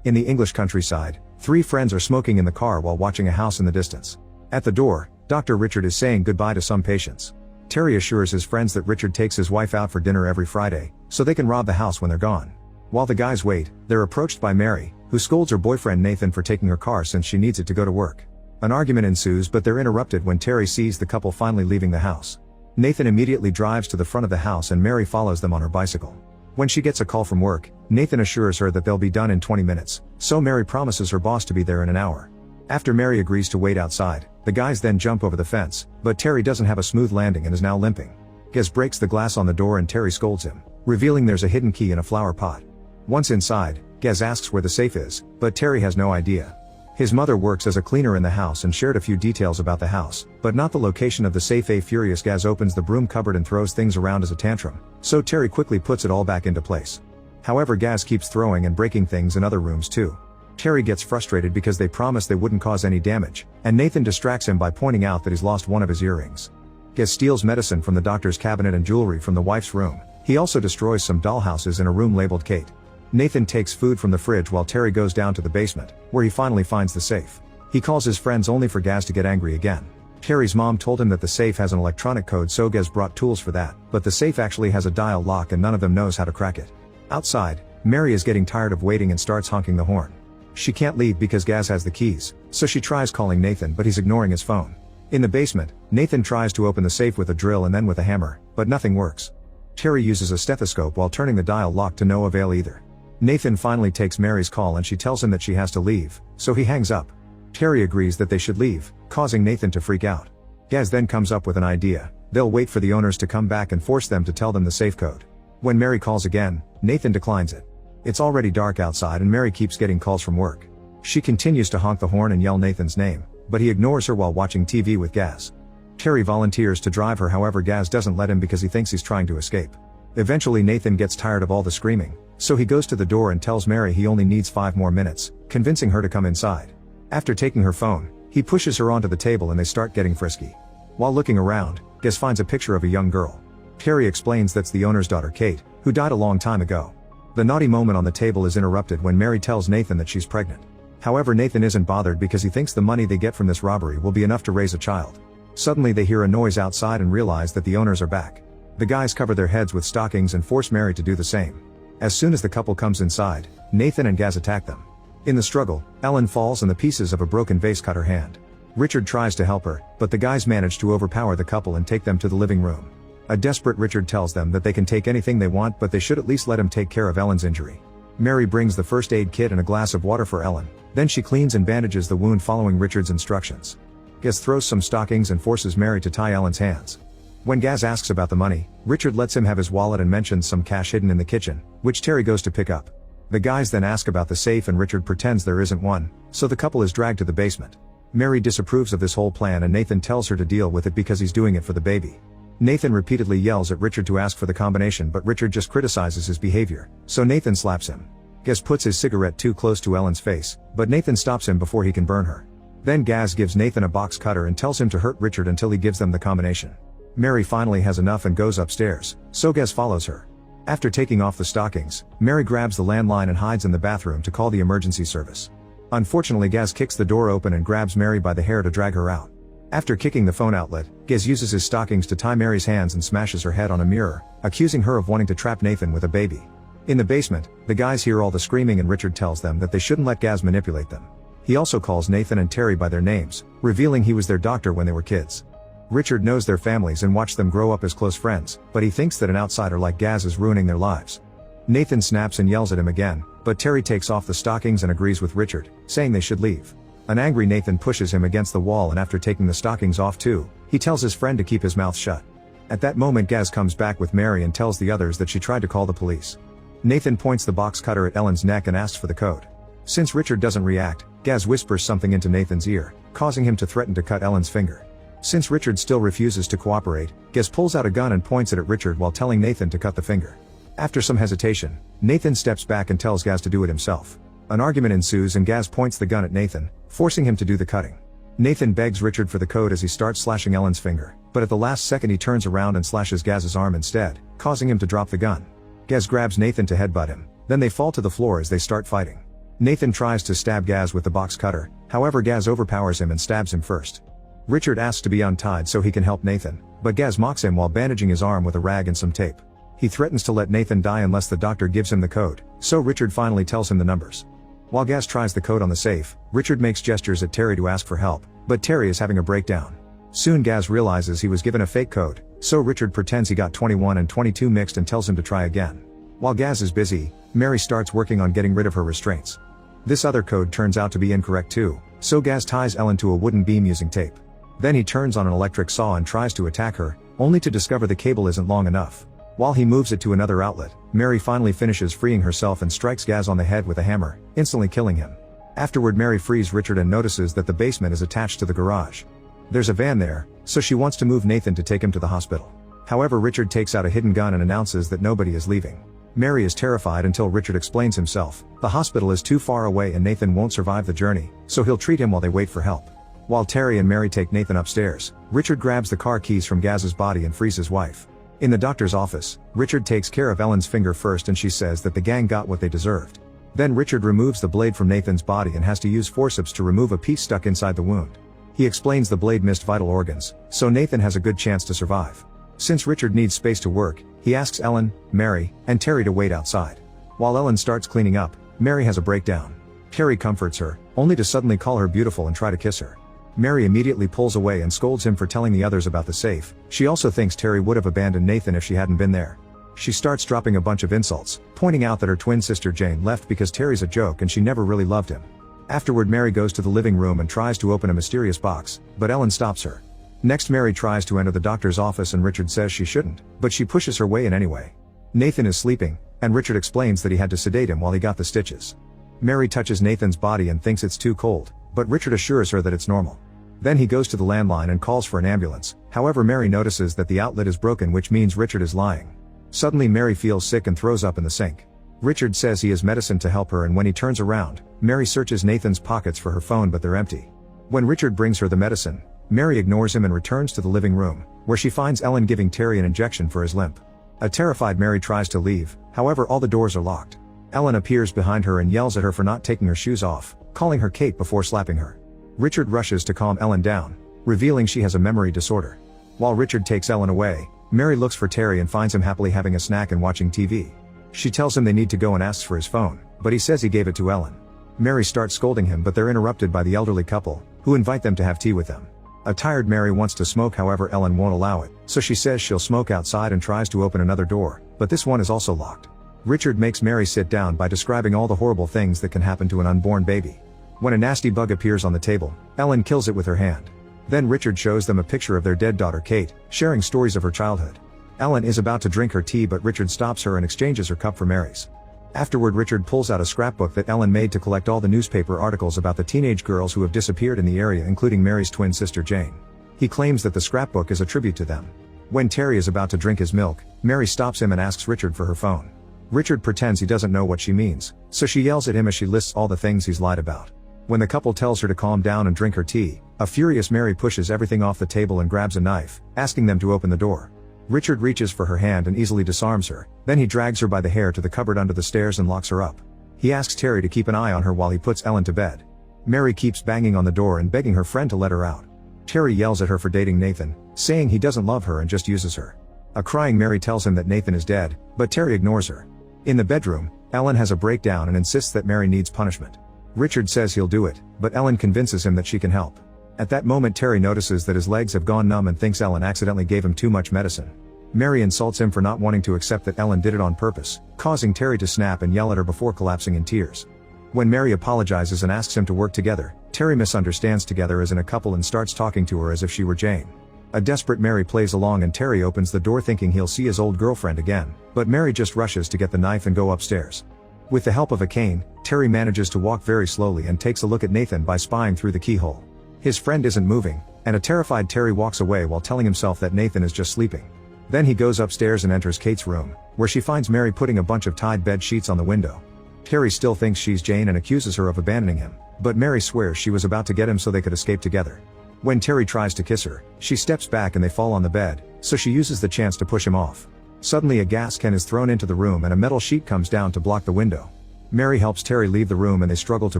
In the English countryside, three friends are smoking in the car while watching a house in the distance. At the door, Dr. Richard is saying goodbye to some patients. Terry assures his friends that Richard takes his wife out for dinner every Friday, so they can rob the house when they're gone. While the guys wait, they're approached by Mary, who scolds her boyfriend Nathan for taking her car since she needs it to go to work. An argument ensues, but they're interrupted when Terry sees the couple finally leaving the house. Nathan immediately drives to the front of the house and Mary follows them on her bicycle. When she gets a call from work, Nathan assures her that they'll be done in 20 minutes, so Mary promises her boss to be there in an hour. After Mary agrees to wait outside, the guys then jump over the fence, but Terry doesn't have a smooth landing and is now limping. Gez breaks the glass on the door and Terry scolds him, revealing there's a hidden key in a flower pot. Once inside, Gez asks where the safe is, but Terry has no idea. His mother works as a cleaner in the house and shared a few details about the house, but not the location of the safe. A furious Gez opens the broom cupboard and throws things around as a tantrum, so Terry quickly puts it all back into place. However, Gez keeps throwing and breaking things in other rooms too. Terry gets frustrated because they promise they wouldn't cause any damage, and Nathan distracts him by pointing out that he's lost one of his earrings. Gez steals medicine from the doctor's cabinet and jewelry from the wife's room. He also destroys some dollhouses in a room labeled Kate. Nathan takes food from the fridge while Terry goes down to the basement, where he finally finds the safe. He calls his friends only for Gez to get angry again. Terry's mom told him that the safe has an electronic code, so Gez brought tools for that, but the safe actually has a dial lock and none of them knows how to crack it. Outside, Mary is getting tired of waiting and starts honking the horn. She can't leave because Gez has the keys, so she tries calling Nathan, but he's ignoring his phone. In the basement, Nathan tries to open the safe with a drill and then with a hammer, but nothing works. Terry uses a stethoscope while turning the dial lock to no avail either. Nathan finally takes Mary's call and she tells him that she has to leave, so he hangs up. Terry agrees that they should leave, causing Nathan to freak out. Gez then comes up with an idea. They'll wait for the owners to come back and force them to tell them the safe code. When Mary calls again, Nathan declines it. It's already dark outside and Mary keeps getting calls from work. She continues to honk the horn and yell Nathan's name, but he ignores her while watching TV with Gez. Terry volunteers to drive her, however Gez doesn't let him because he thinks he's trying to escape. Eventually Nathan gets tired of all the screaming, so he goes to the door and tells Mary he only needs 5 more minutes, convincing her to come inside. After taking her phone, he pushes her onto the table and they start getting frisky. While looking around, Gez finds a picture of a young girl. Terry explains that's the owner's daughter Kate, who died a long time ago. The naughty moment on the table is interrupted when Mary tells Nathan that she's pregnant. However, Nathan isn't bothered because he thinks the money they get from this robbery will be enough to raise a child. Suddenly they hear a noise outside and realize that the owners are back. The guys cover their heads with stockings and force Mary to do the same. As soon as the couple comes inside, Nathan and Gez attack them. In the struggle, Ellen falls and the pieces of a broken vase cut her hand. Richard tries to help her, but the guys manage to overpower the couple and take them to the living room. A desperate Richard tells them that they can take anything they want, but they should at least let him take care of Ellen's injury. Mary brings the first aid kit and a glass of water for Ellen, then she cleans and bandages the wound following Richard's instructions. Gez throws some stockings and forces Mary to tie Ellen's hands. When Gez asks about the money, Richard lets him have his wallet and mentions some cash hidden in the kitchen, which Terry goes to pick up. The guys then ask about the safe and Richard pretends there isn't one, so the couple is dragged to the basement. Mary disapproves of this whole plan and Nathan tells her to deal with it because he's doing it for the baby. Nathan repeatedly yells at Richard to ask for the combination, but Richard just criticizes his behavior, so Nathan slaps him. Gez puts his cigarette too close to Ellen's face, but Nathan stops him before he can burn her. Then Gez gives Nathan a box cutter and tells him to hurt Richard until he gives them the combination. Mary finally has enough and goes upstairs, so Gez follows her. After taking off the stockings, Mary grabs the landline and hides in the bathroom to call the emergency service. Unfortunately, Gez kicks the door open and grabs Mary by the hair to drag her out. After kicking the phone outlet, Gez uses his stockings to tie Mary's hands and smashes her head on a mirror, accusing her of wanting to trap Nathan with a baby. In the basement, the guys hear all the screaming and Richard tells them that they shouldn't let Gez manipulate them. He also calls Nathan and Terry by their names, revealing he was their doctor when they were kids. Richard knows their families and watched them grow up as close friends, but he thinks that an outsider like Gez is ruining their lives. Nathan snaps and yells at him again, but Terry takes off the stockings and agrees with Richard, saying they should leave. An angry Nathan pushes him against the wall and after taking the stockings off too, he tells his friend to keep his mouth shut. At that moment Gez comes back with Mary and tells the others that she tried to call the police. Nathan points the box cutter at Ellen's neck and asks for the code. Since Richard doesn't react, Gez whispers something into Nathan's ear, causing him to threaten to cut Ellen's finger. Since Richard still refuses to cooperate, Gez pulls out a gun and points it at Richard while telling Nathan to cut the finger. After some hesitation, Nathan steps back and tells Gez to do it himself. An argument ensues and Gez points the gun at Nathan, forcing him to do the cutting. Nathan begs Richard for the code as he starts slashing Ellen's finger, but at the last second he turns around and slashes Gez's arm instead, causing him to drop the gun. Gez grabs Nathan to headbutt him, then they fall to the floor as they start fighting. Nathan tries to stab Gaz with the box cutter, however Gaz overpowers him and stabs him first. Richard asks to be untied so he can help Nathan, but Gaz mocks him while bandaging his arm with a rag and some tape. He threatens to let Nathan die unless the doctor gives him the code, so Richard finally tells him the numbers. While Gaz tries the code on the safe, Richard makes gestures at Terry to ask for help, but Terry is having a breakdown. Soon Gaz realizes he was given a fake code, so Richard pretends he got 21 and 22 mixed and tells him to try again. While Gaz is busy, Mary starts working on getting rid of her restraints. This other code turns out to be incorrect too, so Gaz ties Ellen to a wooden beam using tape. Then he turns on an electric saw and tries to attack her, only to discover the cable isn't long enough. While he moves it to another outlet, Mary finally finishes freeing herself and strikes Gaz on the head with a hammer, instantly killing him. Afterward Mary frees Richard and notices that the basement is attached to the garage. There's a van there, so she wants to move Nathan to take him to the hospital. However, Richard takes out a hidden gun and announces that nobody is leaving. Mary is terrified until Richard explains himself. The hospital is too far away and Nathan won't survive the journey, so he'll treat him while they wait for help. While Terry and Mary take Nathan upstairs, Richard grabs the car keys from Gaz's body and frees his wife. In the doctor's office, Richard takes care of Ellen's finger first and she says that the gang got what they deserved. Then Richard removes the blade from Nathan's body and has to use forceps to remove a piece stuck inside the wound. He explains the blade missed vital organs, so Nathan has a good chance to survive. Since Richard needs space to work, he asks Ellen, Mary, and Terry to wait outside. While Ellen starts cleaning up, Mary has a breakdown. Terry comforts her, only to suddenly call her beautiful and try to kiss her. Mary immediately pulls away and scolds him for telling the others about the safe. She also thinks Terry would have abandoned Nathan if she hadn't been there. She starts dropping a bunch of insults, pointing out that her twin sister Jane left because Terry's a joke and she never really loved him. Afterward Mary goes to the living room and tries to open a mysterious box, but Ellen stops her. Next Mary tries to enter the doctor's office and Richard says she shouldn't, but she pushes her way in anyway. Nathan is sleeping, and Richard explains that he had to sedate him while he got the stitches. Mary touches Nathan's body and thinks it's too cold, but Richard assures her that it's normal. Then he goes to the landline and calls for an ambulance, however Mary notices that the outlet is broken, which means Richard is lying. Suddenly Mary feels sick and throws up in the sink. Richard says he has medicine to help her, and when he turns around, Mary searches Nathan's pockets for her phone but they're empty. When Richard brings her the medicine, Mary ignores him and returns to the living room, where she finds Ellen giving Terry an injection for his limp. A terrified Mary tries to leave, however all the doors are locked. Ellen appears behind her and yells at her for not taking her shoes off, calling her Kate before slapping her. Richard rushes to calm Ellen down, revealing she has a memory disorder. While Richard takes Ellen away, Mary looks for Terry and finds him happily having a snack and watching TV. She tells him they need to go and asks for his phone, but he says he gave it to Ellen. Mary starts scolding him, but they're interrupted by the elderly couple, who invite them to have tea with them. A tired Mary wants to smoke, however Ellen won't allow it, so she says she'll smoke outside and tries to open another door, but this one is also locked. Richard makes Mary sit down by describing all the horrible things that can happen to an unborn baby. When a nasty bug appears on the table, Ellen kills it with her hand. Then Richard shows them a picture of their dead daughter Kate, sharing stories of her childhood. Ellen is about to drink her tea, but Richard stops her and exchanges her cup for Mary's. Afterward Richard pulls out a scrapbook that Ellen made to collect all the newspaper articles about the teenage girls who have disappeared in the area, including Mary's twin sister Jane. He claims that the scrapbook is a tribute to them. When Terry is about to drink his milk, Mary stops him and asks Richard for her phone. Richard pretends he doesn't know what she means, so she yells at him as she lists all the things he's lied about. When the couple tells her to calm down and drink her tea, a furious Mary pushes everything off the table and grabs a knife, asking them to open the door. Richard reaches for her hand and easily disarms her, then he drags her by the hair to the cupboard under the stairs and locks her up. He asks Terry to keep an eye on her while he puts Ellen to bed. Mary keeps banging on the door and begging her friend to let her out. Terry yells at her for dating Nathan, saying he doesn't love her and just uses her. A crying Mary tells him that Nathan is dead, but Terry ignores her. In the bedroom, Ellen has a breakdown and insists that Mary needs punishment. Richard says he'll do it, but Ellen convinces him that she can help. At that moment Terry notices that his legs have gone numb and thinks Ellen accidentally gave him too much medicine. Mary insults him for not wanting to accept that Ellen did it on purpose, causing Terry to snap and yell at her before collapsing in tears. When Mary apologizes and asks him to work together, Terry misunderstands together as in a couple and starts talking to her as if she were Jane. A desperate Mary plays along and Terry opens the door thinking he'll see his old girlfriend again, but Mary just rushes to get the knife and go upstairs. With the help of a cane, Terry manages to walk very slowly and takes a look at Nathan by spying through the keyhole. His friend isn't moving, and a terrified Terry walks away while telling himself that Nathan is just sleeping. Then he goes upstairs and enters Kate's room, where she finds Mary putting a bunch of tied bed sheets on the window. Terry still thinks she's Jane and accuses her of abandoning him, but Mary swears she was about to get him so they could escape together. When Terry tries to kiss her, she steps back and they fall on the bed, so she uses the chance to push him off. Suddenly a gas can is thrown into the room and a metal sheet comes down to block the window. Mary helps Terry leave the room and they struggle to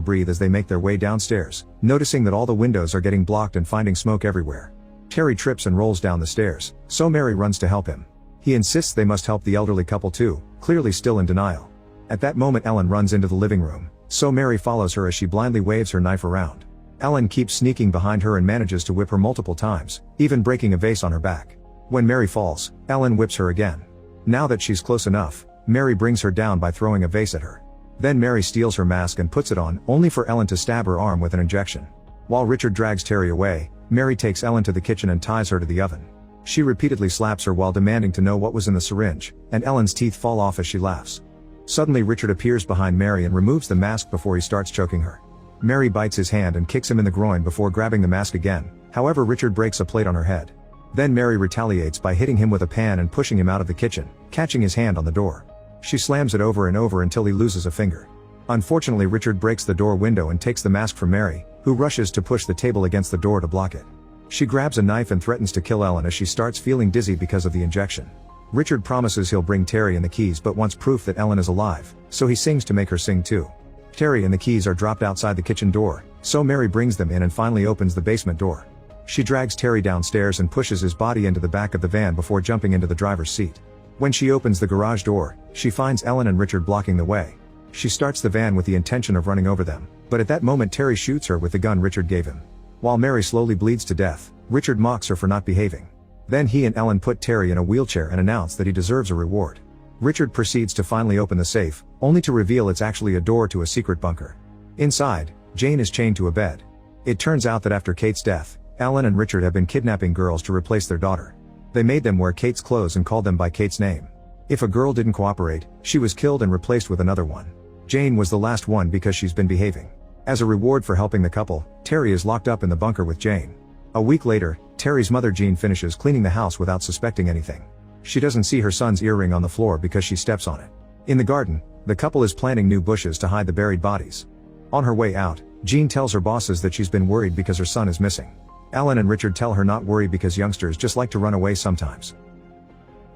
breathe as they make their way downstairs, noticing that all the windows are getting blocked and finding smoke everywhere. Terry trips and rolls down the stairs, so Mary runs to help him. He insists they must help the elderly couple too, clearly still in denial. At that moment Ellen runs into the living room, so Mary follows her as she blindly waves her knife around. Ellen keeps sneaking behind her and manages to whip her multiple times, even breaking a vase on her back. When Mary falls, Ellen whips her again. Now that she's close enough, Mary brings her down by throwing a vase at her. Then Mary steals her mask and puts it on, only for Ellen to stab her arm with an injection. While Richard drags Terry away, Mary takes Ellen to the kitchen and ties her to the oven. She repeatedly slaps her while demanding to know what was in the syringe, and Ellen's teeth fall off as she laughs. Suddenly Richard appears behind Mary and removes the mask before he starts choking her. Mary bites his hand and kicks him in the groin before grabbing the mask again, however Richard breaks a plate on her head. Then Mary retaliates by hitting him with a pan and pushing him out of the kitchen, catching his hand on the door. She slams it over and over until he loses a finger. Unfortunately Richard breaks the door window and takes the mask from Mary, who rushes to push the table against the door to block it. She grabs a knife and threatens to kill Ellen as she starts feeling dizzy because of the injection. Richard promises he'll bring Terry and the keys but wants proof that Ellen is alive, so he sings to make her sing too. Terry and the keys are dropped outside the kitchen door, so Mary brings them in and finally opens the basement door. She drags Terry downstairs and pushes his body into the back of the van before jumping into the driver's seat. When she opens the garage door, she finds Ellen and Richard blocking the way. She starts the van with the intention of running over them, but at that moment Terry shoots her with the gun Richard gave him. While Mary slowly bleeds to death, Richard mocks her for not behaving. Then he and Ellen put Terry in a wheelchair and announce that he deserves a reward. Richard proceeds to finally open the safe, only to reveal it's actually a door to a secret bunker. Inside, Jane is chained to a bed. It turns out that after Kate's death, Ellen and Richard have been kidnapping girls to replace their daughter. They made them wear Kate's clothes and called them by Kate's name. If a girl didn't cooperate, she was killed and replaced with another one. Jane was the last one because she's been behaving. As a reward for helping the couple, Terry is locked up in the bunker with Jane. A week later, Terry's mother Jean finishes cleaning the house without suspecting anything. She doesn't see her son's earring on the floor because she steps on it. In the garden, the couple is planting new bushes to hide the buried bodies. On her way out, Jean tells her bosses that she's been worried because her son is missing. Ellen and Richard tell her not worry because youngsters just like to run away sometimes.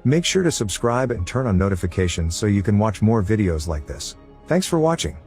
Make sure to subscribe and turn on notifications so you can watch more videos like this. Thanks for watching.